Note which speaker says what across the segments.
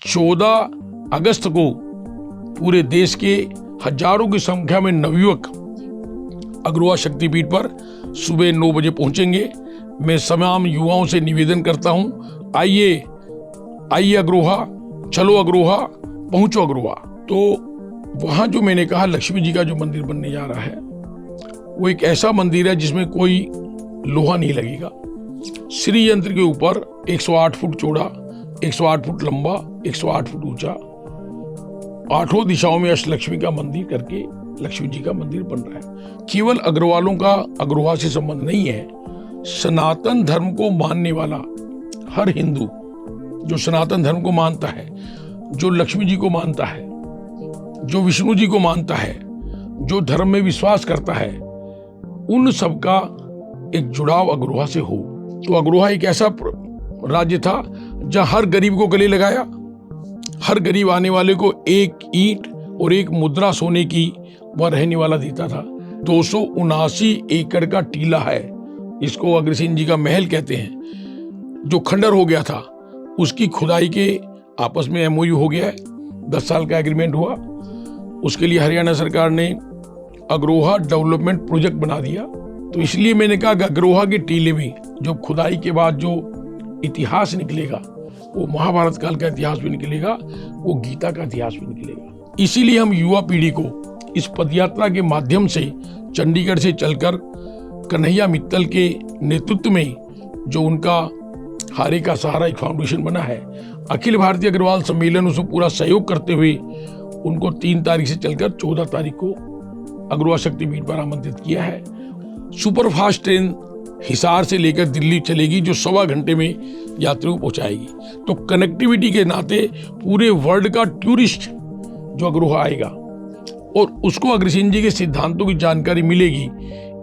Speaker 1: 14 अगस्त को पूरे देश के हजारों की संख्या में नवयुवक अग्रवा शक्तिपीठ पर सुबह 9 बजे पहुंचेंगे। मैं तमाम युवाओं से निवेदन करता हूं, आइए अग्रोहा, चलो अग्रोहा, पहुंचो अग्रोहा। तो वहां जो मैंने कहा लक्ष्मी जी का जो मंदिर बनने जा रहा है वो एक ऐसा मंदिर है जिसमें कोई लोहा नहीं लगेगा। श्री यंत्र के ऊपर 108 फुट चौड़ा, 108 फुट लंबा, 108 फुट ऊंचा, 8 दिशाओं में अष्टलक्ष्मी का मंदिर करके लक्ष्मी जी का मंदिर बन रहा है। केवल अग्रवालों का अग्रवा से संबंध नहीं है, सनातन धर्म को मानने वाला हर हिंदू जो सनातन धर्म को मानता है, जो लक्ष्मी जी को मानता है, जो विष्णु जी को मानता है, जो धर्म में विश्वास करता है, उन सबका एक जुड़ाव अग्रोहा से हो। तो अग्रोहा एक ऐसा राज्य था जहां हर गरीब को गले लगाया, हर गरीब आने वाले को एक ईंट और एक मुद्रा सोने की वह रहने वाला देता था। 279 एकड़ का टीला है, इसको अग्रसेन जी का महल कहते हैं, जो खंडर हो गया था। उसकी खुदाई के आपस में एमओयू हो गया है, 10 साल का एग्रीमेंट हुआ। उसके लिए हरियाणा सरकार ने अग्रोहा डेवलपमेंट प्रोजेक्ट बना दिया। तो इसलिए मैंने कहा कि अग्रोहा के टीले में जो खुदाई के बाद जो इतिहास निकलेगा वो महाभारत काल का इतिहास भी निकलेगा, वो गीता का इतिहास भी निकलेगा। इसीलिए हम युवा पीढ़ी को इस पदयात्रा के माध्यम से चंडीगढ़ से चलकर कन्हैया मित्तल के नेतृत्व में जो उनका हारे का सहारा एक फाउंडेशन बना है, अखिल भारतीय अग्रवाल सम्मेलन उसको पूरा सहयोग करते हुए उनको 3 तारीख से चलकर 14 तारीख को अग्रवा शक्तिपीठ पर आमंत्रित किया है। सुपरफास्ट ट्रेन हिसार से लेकर दिल्ली चलेगी, जो 1.25 घंटे में यात्रियों को पहुंचाएगी। तो कनेक्टिविटी के नाते पूरे वर्ल्ड का टूरिस्ट जो अग्रोहा आएगा और उसको अग्रसेन जी के सिद्धांतों की जानकारी मिलेगी।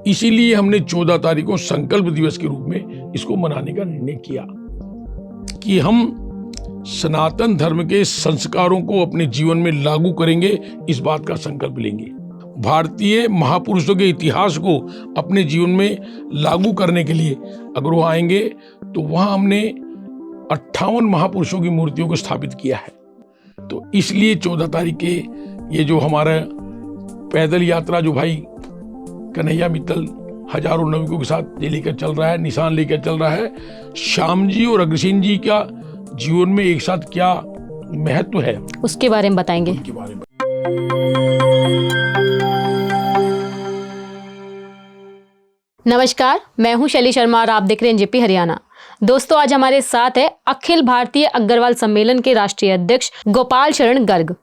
Speaker 1: इसीलिए हमने 14 तारीख को संकल्प दिवस के रूप में इसको मनाने का निर्णय किया कि हम सनातन धर्म के संस्कारों को अपने जीवन में लागू करेंगे, इस बात का संकल्प लेंगे। भारतीय महापुरुषों के इतिहास को अपने जीवन में लागू करने के लिए अग्रोहा आएंगे। तो वहां हमने 58 महापुरुषों की मूर्तियों को स्थापित किया है। तो इसलिए 14 तारीख के ये जो हमारा पैदल यात्रा जो भाई कन्हैया मित्तल हजारों नवयुवकों के साथ ये लेकर चल रहा है, निशान लेकर चल रहा है, श्याम जी और अग्रसेन जी का जीवन में एक साथ क्या महत्व है
Speaker 2: उसके बारे में बताएंगे।
Speaker 1: उनके बारे में
Speaker 2: नमस्कार, मैं हूं शैली शर्मा और आप देख रहे हैं जेपी हरियाणा। दोस्तों, आज हमारे साथ है अखिल भारतीय अग्रवाल सम्मेलन के राष्ट्रीय अध्यक्ष गोपाल शरण गर्ग।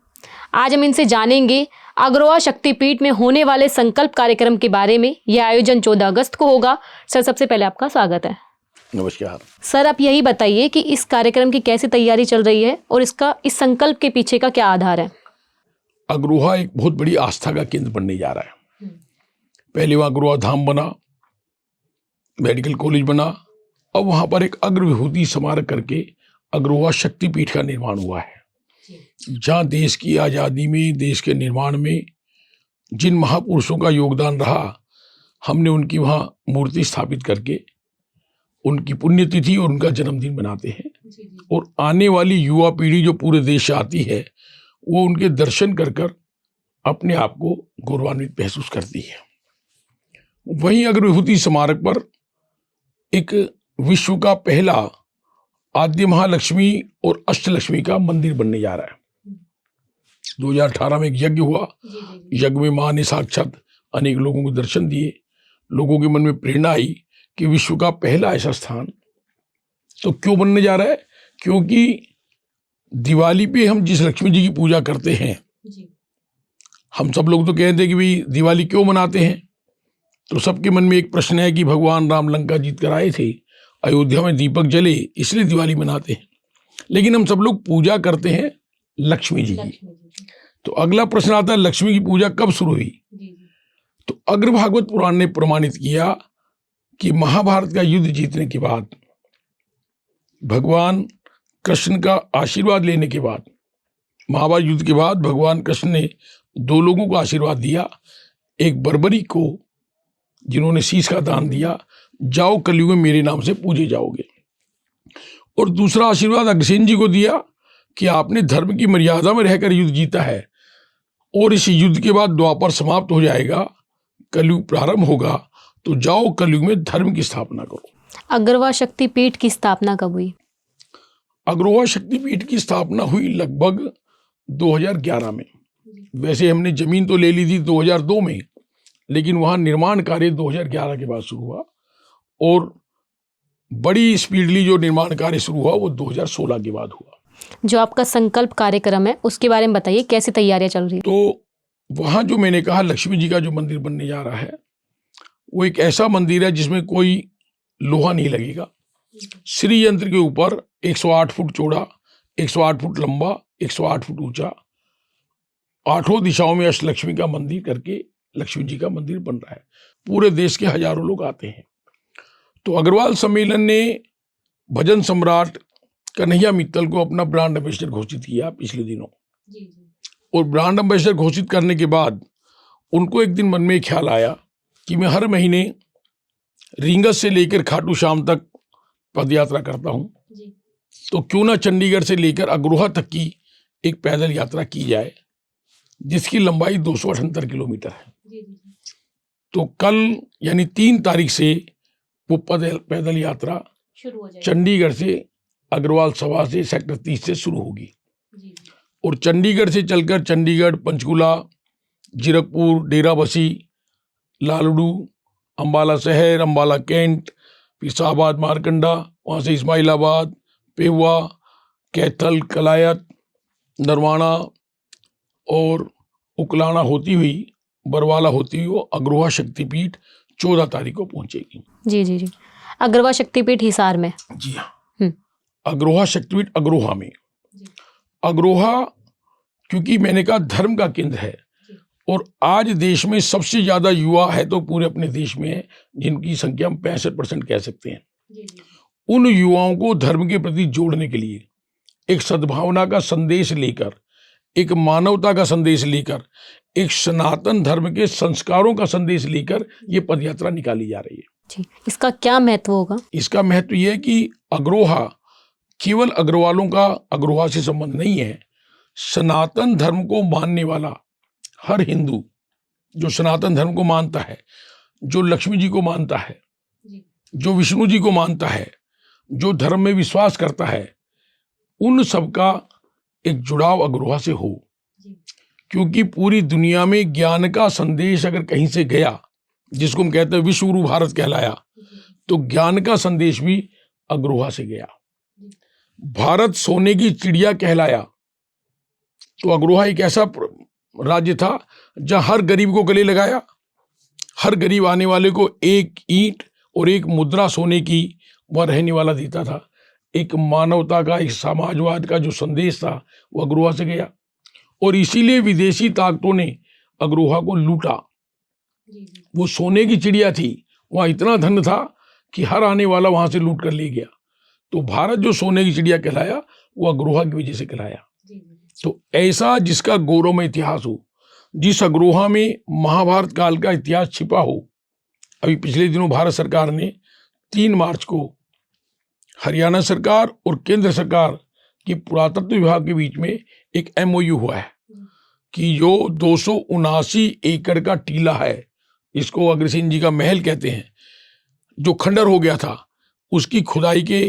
Speaker 2: आज हम इनसे जानेंगे अग्रवा शक्तिपीठ में होने वाले संकल्प कार्यक्रम के बारे में। यह आयोजन 14 अगस्त को होगा। सर, सबसे पहले आपका स्वागत है।
Speaker 1: नमस्कार
Speaker 2: सर, आप यही बताइए कि इस कार्यक्रम की कैसी तैयारी चल रही है और इस संकल्प के पीछे का क्या आधार है।
Speaker 1: अग्रोहा एक बहुत बड़ी आस्था का केंद्र बनने जा रहा है। पहले वहां अग्रोहा धाम बना, मेडिकल कॉलेज बना, अब वहां पर एक अग्र विभूति स्मारक करके अग्रोहा शक्तिपीठ का निर्माण हुआ है, जहां देश की आजादी में, देश के निर्माण में जिन महापुरुषों का योगदान रहा, हमने उनकी वहां मूर्ति स्थापित करके उनकी पुण्यतिथि और उनका जन्मदिन मनाते हैं। और आने वाली युवा पीढ़ी जो पूरे देश से आती है, वो उनके दर्शन कर कर अपने आप को गौरवान्वित महसूस करती है। वहीं अग्र विभूति स्मारक पर एक विश्व का पहला आद्य महालक्ष्मी और अष्टलक्ष्मी का मंदिर बनने जा रहा है। 2018 में एक यज्ञ हुआ। यज्ञ में मां ने साक्षात अनेक लोगों को दर्शन दिए। लोगों के मन में प्रेरणा आई कि विश्व का पहला ऐसा स्थान तो क्यों बनने जा रहा है, क्योंकि दिवाली पे हम जिस लक्ष्मी जी की पूजा करते हैं, हम सब लोग तो कहते हैं कि भाई दिवाली क्यों मनाते हैं। तो सबके मन में एक प्रश्न है कि भगवान राम लंका जीत कर आए थे, अयोध्या में दीपक जले, इसलिए दिवाली मनाते हैं। लेकिन हम सब लोग पूजा करते हैं लक्ष्मी जी की। तो अगला प्रश्न आता है, लक्ष्मी की पूजा कब शुरू हुई। तो अग्र भागवत पुराण ने प्रमाणित किया कि महाभारत का युद्ध जीतने के बाद, भगवान कृष्ण का आशीर्वाद लेने के बाद, महाभारत युद्ध के बाद भगवान कृष्ण ने 2 लोगों को आशीर्वाद दिया। एक बर्बरी को, जिन्होंने शीश का दान दिया, जाओ कलयुग में मेरे नाम से पूजे जाओगे। और दूसरा आशीर्वाद अग्रसेन जी को दिया, कि आपने धर्म की मर्यादा में रहकर युद्ध जीता है और इस युद्ध के बाद द्वापर समाप्त हो जाएगा, कलयुग प्रारंभ होगा, तो जाओ कलयुग में धर्म की स्थापना करो।
Speaker 2: अग्रवा शक्तिपीठ की स्थापना कब हुई?
Speaker 1: अग्रवा शक्तिपीठ की स्थापना हुई लगभग 2011 में। वैसे हमने जमीन तो ले ली थी 2002 में, लेकिन वहाँ निर्माण कार्य 2011 के बाद शुरू हुआ और बड़ी स्पीडली जो निर्माण कार्य शुरू हुआ वो 2016 के बाद हुआ।
Speaker 2: जो आपका संकल्प कार्यक्रम है उसके बारे में बताइए, कैसी तैयारियां चल रही है?
Speaker 1: तो वहाँ जो मैंने कहा लक्ष्मी जी का जो मंदिर बनने जा रहा है वो एक ऐसा मंदिर है जिसमें कोई लोहा नहीं लगेगा। श्री यंत्र के ऊपर 108 फुट चौड़ा, 108 फुट लंबा, 108 फुट ऊंचा, 8 दिशाओं में अष्टलक्ष्मी का मंदिर करके लक्ष्मी जी का मंदिर बन रहा है। पूरे देश के हजारों लोग आते हैं। तो अग्रवाल सम्मेलन ने भजन सम्राट कन्हैया मित्तल को अपना ब्रांड एम्बेसडर घोषित किया पिछले दिनों। और ब्रांड एम्बेसडर घोषित करने के बाद उनको एक दिन मन में ख्याल आया कि मैं हर महीने रींगस से लेकर खाटू श्याम तक पद यात्रा करता हूँ, तो क्यों ना चंडीगढ़ से लेकर अग्रोहा तक की एक पैदल यात्रा की जाए जिसकी लंबाई 278 किलोमीटर है। तो कल यानी 3 तारीख से वो पैदल यात्रा चंडीगढ़ से अग्रवाल सभा से सेक्टर 30 से शुरू होगी और चंडीगढ़ से चलकर चंडीगढ़, पंचकुला, जीरकपुर, डेराबसी, लालड़ू, अम्बाला शहर, अम्बाला कैंट, फिर शाहबाद मारकंडा, वहाँ से इस्माइलाबाद, पेहुआ, कैथल, कलायत, नरवाना और उकलाना होती हुई, बरवाला होती हुई वो अग्रोहा शक्तिपीठ 14 तारीख को पहुंचेगी।
Speaker 2: जी। अग्रवा शक्तिपीठ हिसार में?
Speaker 1: जी हाँ, अग्रोहा शक्तिपीठ अग्रोहा में। अग्रोहा क्योंकि मैंने कहा धर्म का केंद्र है और आज देश में सबसे ज्यादा युवा है तो पूरे अपने देश में है, जिनकी संख्या हम 65% कह सकते हैं। उन युवाओं को धर्म के प्रति जोड़ने के लिए एक सद्भावना का संदेश लेकर, एक मानवता का संदेश लेकर, एक सनातन धर्म के संस्कारों का संदेश लेकर ये पदयात्रा निकाली जा रही है।
Speaker 2: जी, इसका क्या महत्व होगा? इसका
Speaker 1: महत्व ये है कि अग्रोहा केवल अग्रवालों का अग्रोहा से संबंध नहीं है। सनातन धर्म को मानने वाला हर हिंदू जो सनातन धर्म को मानता है, जो लक्ष्मी जी को मानता है, जो विष्णु जी को मानता है, जो धर्म में विश्वास करता है, उन सबका एक जुड़ाव अग्रोहा से हो। क्योंकि पूरी दुनिया में ज्ञान का संदेश अगर कहीं से गया, जिसको हम कहते हैं विश्व गुरु भारत कहलाया, तो ज्ञान का संदेश भी अग्रोहा से गया। भारत सोने की चिड़िया कहलाया, तो अग्रोहा एक ऐसा राज्य था जहां हर गरीब को गले लगाया, हर गरीब आने वाले को एक ईंट और एक मुद्रा सोने की वह रहने वाला देता था। एक मानवता का, एक समाजवाद का जो संदेश था वो अग्रोहा से गया और इसीलिए विदेशी ताकतों ने अग्रोहा को लूटा। वो सोने की चिड़िया थी, वहाँ इतना धन था कि हर आने वाला वहां से लूट कर ले गया। तो भारत जो सोने की चिड़िया कहलाया वो अग्रोहा की वजह से कहलाया। तो ऐसा जिसका गौरवमय इतिहास हो, जिस अग्रोहा में महाभारत काल का इतिहास छिपा हो। अभी पिछले दिनों भारत सरकार ने 3 मार्च को हरियाणा सरकार और केंद्र सरकार की पुरातत्व विभाग के बीच में एक MOU हुआ है कि जो 279 एकड़ का टीला है, इसको अग्रसेन जी का महल कहते हैं, जो खंडर हो गया था, उसकी खुदाई के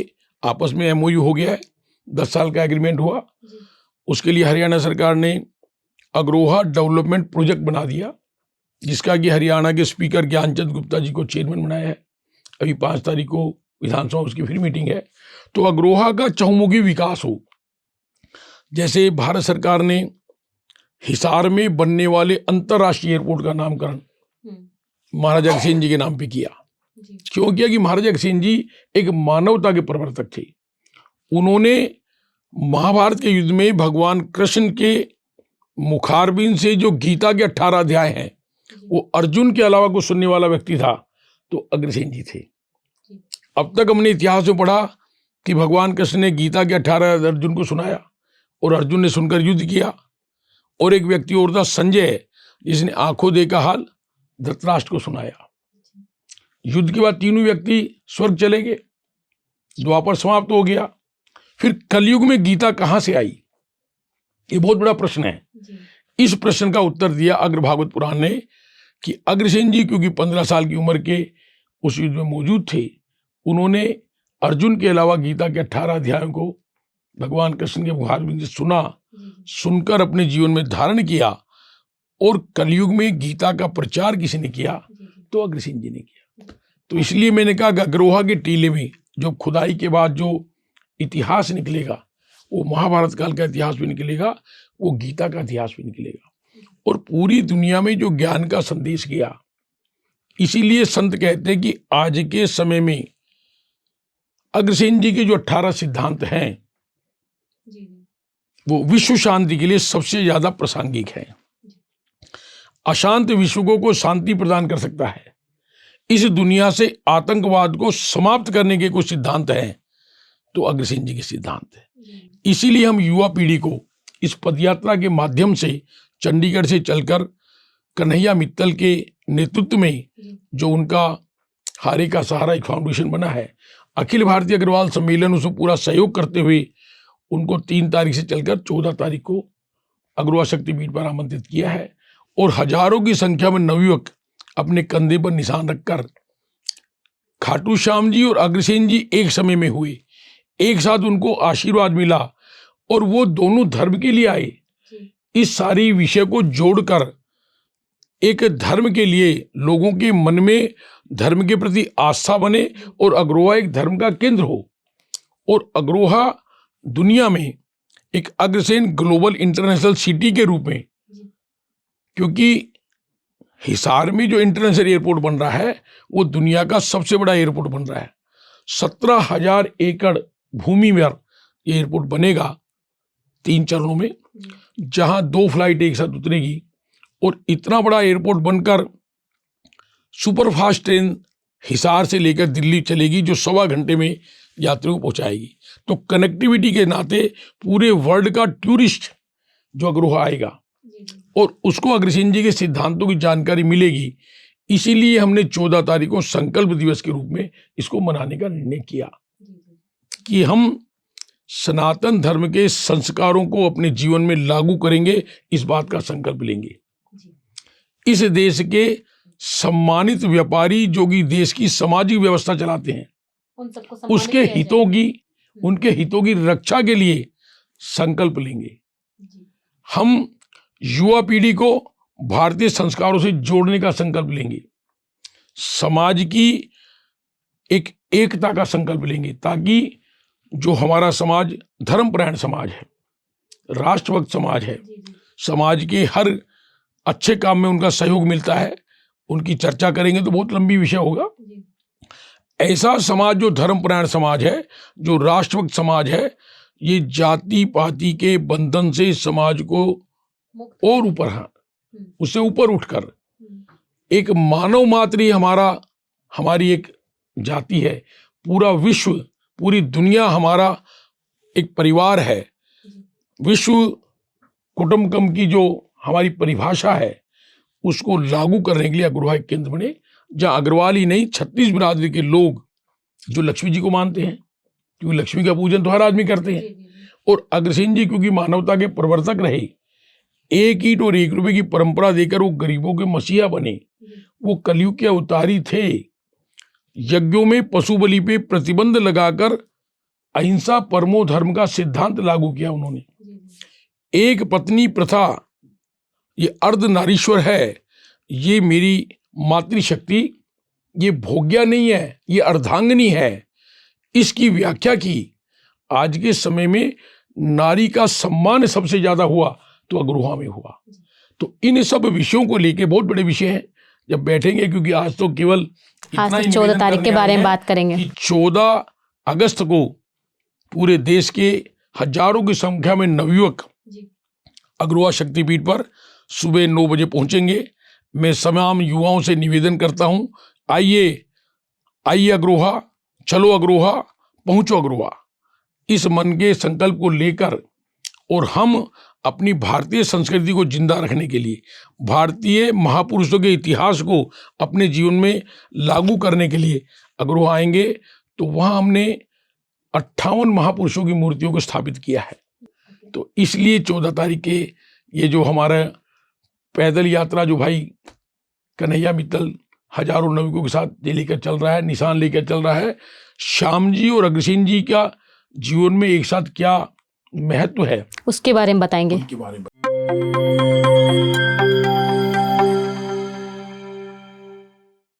Speaker 1: आपस में MOU हो गया है। 10 साल का एग्रीमेंट हुआ। उसके लिए हरियाणा सरकार ने अग्रोहा डेवलपमेंट प्रोजेक्ट बना दिया, जिसका कि हरियाणा के स्पीकर ज्ञानचंद गुप्ता जी को चेयरमैन बनाया है। अभी 5 तारीख को विधानसभा उसकी फिर मीटिंग है। तो अग्रोहा का चहुमुखी विकास हो। जैसे भारत सरकार ने हिसार में बनने वाले अंतर्राष्ट्रीय एयरपोर्ट का नामकरण महाराजा अग्रसेन जी के नाम पे किया। क्यों किया? कि महाराजा अग्रसेन जी एक मानवता के प्रवर्तक थे। उन्होंने महाभारत के युद्ध में भगवान कृष्ण के मुखारबिंद से जो गीता के 18 अध्याय हैं, वो अर्जुन के अलावा कोई सुनने वाला व्यक्ति था तो अग्रसेन जी थे। अब तक हमने इतिहास में पढ़ा कि भगवान कृष्ण ने गीता के 18 अर्जुन को सुनाया और अर्जुन ने सुनकर युद्ध किया। और एक व्यक्ति और था संजय, जिसने आंखों देखा हाल धृतराष्ट्र को सुनाया। युद्ध के बाद तीनों व्यक्ति स्वर्ग चले गए, द्वापर समाप्त हो गया। फिर कलयुग में गीता कहाँ से आई? ये बहुत बड़ा प्रश्न है। इस प्रश्न का उत्तर दिया अग्र भागवत पुराण ने कि अग्रसेन जी क्योंकि 15 साल की उम्र के उस युद्ध में मौजूद थे, उन्होंने अर्जुन के अलावा गीता के 18 अध्यायों को भगवान कृष्ण के मुखारबिंद से सुनकर अपने जीवन में धारण किया, और कलयुग में गीता का प्रचार किसी ने किया तो अग्रसेन जी ने किया। तो इसलिए मैंने कहा कि अग्रोहा के टीले में जो खुदाई के बाद जो इतिहास निकलेगा वो महाभारत काल का इतिहास भी निकलेगा, वो गीता का इतिहास भी निकलेगा, और पूरी दुनिया में जो ज्ञान का संदेश गया। इसीलिए संत कहते हैं कि आज के समय में अग्रसेन जी के जो 18 सिद्धांत हैं वो विश्व शांति के लिए सबसे ज्यादा प्रासंगिक है। अशांत विश्व को शांति प्रदान कर सकता है। इस दुनिया से आतंकवाद को समाप्त करने के कुछ सिद्धांत हैं तो अग्रसेन जी के सिद्धांत है। इसीलिए हम युवा पीढ़ी को इस पदयात्रा के माध्यम से चंडीगढ़ से चलकर कन्हैया मित्तल के नेतृत्व में जो उनका हारे का सहारा एक फाउंडेशन बना है, अखिल भारतीय अग्रवाल सम्मेलन उसमें पूरा सहयोग करते हुए उनको 3 तारीख से चलकर 14 तारीख को अग्रवा शक्तिपीठ पर आमंत्रित किया है, और हजारों की संख्या में नवयुवक अपने कंधे पर निशान रखकर खाटू श्याम जी और अग्रसेन जी एक समय में हुए, एक साथ उनको आशीर्वाद मिला और वो दोनों धर्म के लिए आए। इस सारी विषय को जोड़कर एक धर्म के लिए लोगों के मन में धर्म के प्रति आस्था बने और अग्रोहा एक धर्म का केंद्र हो, और अग्रोहा दुनिया में एक अग्रसेन ग्लोबल इंटरनेशनल सिटी के रूप में, क्योंकि हिसार में जो इंटरनेशनल एयरपोर्ट बन रहा है वो दुनिया का सबसे बड़ा एयरपोर्ट बन रहा है। 17,000 एकड़ भूमि में ये एयरपोर्ट बनेगा 3 चरणों में, जहां 2 फ्लाइट एक साथ उतरेगी, और इतना बड़ा एयरपोर्ट बनकर सुपरफास्ट ट्रेन हिसार से लेकर दिल्ली चलेगी जो 1.25 घंटे में यात्रियों को पहुंचाएगी। तो कनेक्टिविटी के नाते पूरे वर्ल्ड का टूरिस्ट जो अग्रोहा आएगा और उसको अग्रसेन जी के सिद्धांतों की जानकारी मिलेगी। इसीलिए हमने 14 तारीख को संकल्प दिवस के रूप में इसको मनाने का निर्णय किया कि हम सनातन धर्म के संस्कारों को अपने जीवन में लागू करेंगे, इस बात का संकल्प लेंगे। इस देश के सम्मानित व्यापारी जो कि देश की सामाजिक व्यवस्था चलाते हैं, उसके हितों की, उनके हितों की रक्षा के लिए संकल्प लेंगे। हम युवा पीढ़ी को भारतीय संस्कारों से जोड़ने का संकल्प लेंगे, समाज की एक एकता का संकल्प लेंगे, ताकि जो हमारा समाज धर्मपरायण समाज है, राष्ट्रभक्त समाज है, समाज के हर अच्छे काम में उनका सहयोग मिलता है। उनकी चर्चा करेंगे तो बहुत लंबी विषय होगा। ऐसा समाज जो धर्मपरायण समाज है, जो राष्ट्रभक्त समाज है, ये जाति पाति के बंधन से समाज को और ऊपर, उससे ऊपर उठकर एक मानव मात्र ही हमारी एक जाति है। पूरा विश्व, पूरी दुनिया हमारा एक परिवार है। विश्व कुटुंबकम की जो हमारी परिभाषा है उसको लागू करने के लिए अग्रवाल एक केंद्र बने, जहाँ अग्रवाल ही नहीं 36 बिरादरी के लोग जो लक्ष्मी जी को मानते हैं, क्योंकि लक्ष्मी का पूजन तो हर आदमी करते हैं, और अग्रसेन जी क्योंकि मानवता के प्रवर्तक रहे, 1 ईंट और 1 रुपए की परंपरा देकर वो गरीबों के मसीहा बने, वो कलयुग के अवतारी थे। यज्ञों में पशु बलि पे प्रतिबंध लगाकर अहिंसा परमो धर्म का सिद्धांत लागू किया उन्होंने। एक पत्नी प्रथा, ये अर्ध नारीश्वर है, ये मेरी मातृशक्ति, ये भोग्या नहीं है, ये अर्धांगिनी है, इसकी व्याख्या की। आज के समय में नारी का सम्मान सबसे ज्यादा हुआ तो अग्रोहा में हुआ। तो इन सब विषयों को लेके बहुत बड़े विषय हैं, जब बैठेंगे, क्योंकि आज तो केवल
Speaker 2: आज 14 तारीख के बारे में बात करेंगे।
Speaker 1: 14 अगस्त को पूरे देश के हजारों की संख्या में नवयुवक अग्रोहा शक्तिपीठ पर सुबह 9 बजे पहुंचेंगे। मैं तमाम युवाओं से निवेदन करता हूं, आइए अग्रोहा, चलो अग्रोहा, पहुंचो अग्रोहा। इस मन के संकल्प को लेकर और हम अपनी भारतीय संस्कृति को जिंदा रखने के लिए, भारतीय महापुरुषों के इतिहास को अपने जीवन में लागू करने के लिए अग्रोहा आएंगे। तो वहाँ हमने 58 महापुरुषों की मूर्तियों को स्थापित किया है। तो इसलिए 14 तारीख के ये जो हमारा पैदल यात्रा जो भाई कन्हैया मित्तल हजारों नाविकों के साथ ये लेकर चल रहा है, निशान लेकर चल रहा है, श्याम जी और अग्रसेन जी का जीवन में एक साथ क्या महत्व है
Speaker 2: उसके बारे में बताएंगे।
Speaker 1: उनके बारे में